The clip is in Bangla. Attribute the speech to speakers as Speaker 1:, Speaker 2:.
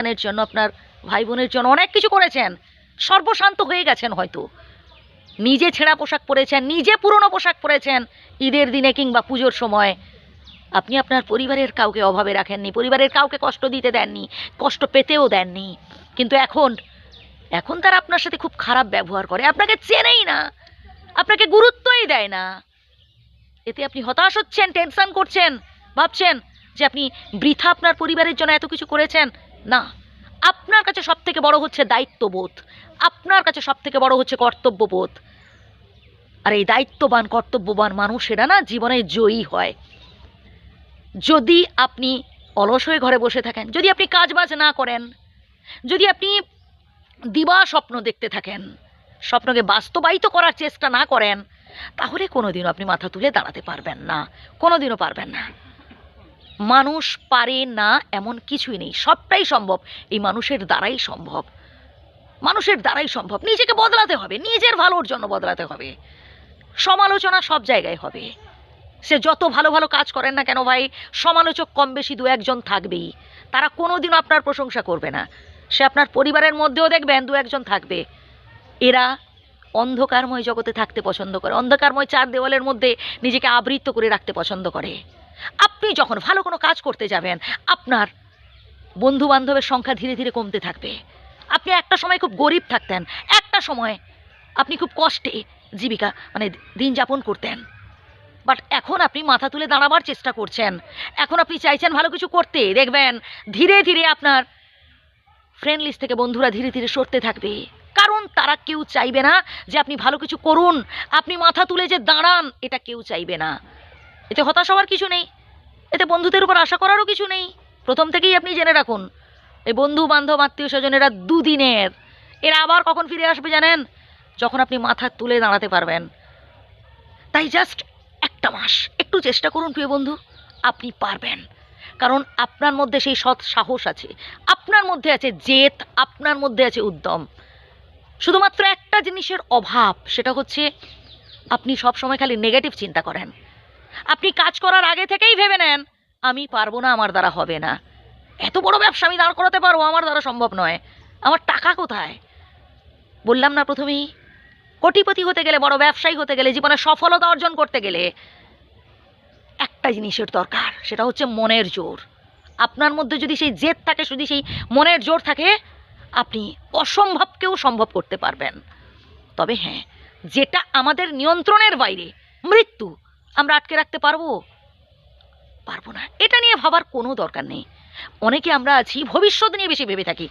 Speaker 1: সন্তানের জন্য, আপনার ভাই বোনের জন্য অনেক কিছু করেছেন, সর্বশান্ত হয়ে গেছেন, হয়তো নিজে ছেঁড়া পোশাক পরেছেন, নিজে পুরনো পোশাক পরেছেন ঈদের দিনে কিংবা পুজোর সময়। আপনি আপনার পরিবারের কাউকে অভাবে রাখেননি, পরিবারের কাউকে কষ্ট দিতে দেননি, কষ্ট পেতেও দেননি, কিন্তু এখন এখন তারা আপনার সাথে খুব খারাপ ব্যবহার করে, আপনাকে চেনেই না, আপনাকে গুরুত্বই দেয় না। এতে আপনি হতাশ হচ্ছেন, টেনশন করছেন, ভাবছেন যে আপনি বৃথা আপনার পরিবারের জন্য এত কিছু করেছেন। না, আপনার কাছে সব থেকে বড় হচ্ছে দায়িত্ববোধ, আপনার কাছে সব থেকে বড় হচ্ছে কর্তব্যবোধ। আর এই দায়িত্ববান কর্তব্যবান মানুষেরা না জীবনে জয়ী হয়। যদি আপনি অলস হয়ে ঘরে বসে থাকেন, যদি আপনি কাজবাজ না করেন, যদি আপনি দিবা স্বপ্ন দেখতে থাকেন, স্বপ্নকে বাস্তবায়িত করার চেষ্টা না করেন, তাহলে কোনোদিনও আপনি মাথা তুলে দাঁড়াতে পারবেন না, কোনোদিনও পারবেন না। মানুষ পারে না এমন কিছুই নেই, সবটাই সম্ভব এই মানুষের দ্বারাই সম্ভব, মানুষের দ্বারাই সম্ভব। নিজেকে বদলাতে হবে, নিজের ভালোর জন্য বদলাতে হবে। সমালোচনা সব জায়গায় হবে, সে যত ভালো ভালো কাজ করেন না কেন ভাই, সমালোচক কম বেশি দু একজন থাকবেই। তারা কোনোদিনও আপনার প্রশংসা করবে না। সে আপনার পরিবারের মধ্যেও দেখবেন দু একজন থাকবে, এরা অন্ধকারময় জগতে থাকতে পছন্দ করে, অন্ধকারময় চার দেওয়ালের মধ্যে নিজেকে আবৃত করে রাখতে পছন্দ করে। আপনি যখন ভালো কোনো কাজ করতে যাবেন, আপনার বন্ধু বান্ধবের সংখ্যা ধীরে ধীরে কমতে থাকবে। আপনি একটা সময় খুব গরিব থাকতেন, একটা সময় আপনি খুব কষ্টে জীবিকা দিন যাপন করতেন, বাট এখন আপনি মাথা তুলে দাঁড়াবার চেষ্টা করছেন, এখন আপনি চাইছেন ভালো কিছু করতে। দেখবেন ধীরে ধীরে আপনার ফ্রেন্ড লিস্ট থেকে বন্ধুরা ধীরে ধীরে সরতে থাকবে, কারণ তারা কেউ চাইবে না যে আপনি ভালো কিছু করুন, আপনি মাথা তুলে যে দাঁড়ান, এটা কেউ চাইবে না। এতে হতাশ হওয়ার কিছু নেই, এতে বন্ধুদের উপর আশা করারও কিছু নেই। প্রথম থেকেই আপনি জেনে রাখুন, এই বন্ধু বান্ধব আত্মীয় স্বজন এরা দুদিনের, এরা আবার কখন ফিরে আসবে জানেন? যখন আপনি মাথা তুলে দাঁড়াতে পারবেন। তাই জাস্ট একটা মাস একটু চেষ্টা করুন প্রিয় বন্ধু, আপনি পারবেন। কারণ আপনার মধ্যে সেই সৎ সাহস আছে, আপনার মধ্যে আছে জেদ, আপনার মধ্যে আছে উদ্যম। শুধুমাত্র একটা জিনিসের অভাব, সেটা হচ্ছে আপনি সব সময় খালি নেগেটিভ চিন্তা করেন। আপনি কাজ করার আগে থেকেই ভেবে নেন আমি পারবো না, আমার দ্বারা হবে না, এত বড় ব্যবসা আমি দাঁড় করাতে পারবো, আমার দ্বারা সম্ভব নয়, আমার টাকা কোথায়? বললাম না প্রথমেই, কোটিপতি হতে গেলে, বড় ব্যবসায়ী হতে গেলে, জীবনে সফলতা অর্জন করতে গেলে একটা জিনিসের দরকার, সেটা হচ্ছে মনের জোর। আপনার মধ্যে যদি সেই জেদ থাকে, যদি সেই মনের জোর থাকে, আপনি অসম্ভবকেও সম্ভব করতে পারবেন। তবে হ্যাঁ, যেটা আমাদের নিয়ন্ত্রণের বাইরে, মৃত্যু, আমরা আটকে রাখতে পারবো? পারবো না। এটা নিয়ে ভাবার কোনো দরকার নেই। অনেকে আমরা আছি ভবিষ্যৎ নিয়ে বেশি ভেবে থাকি,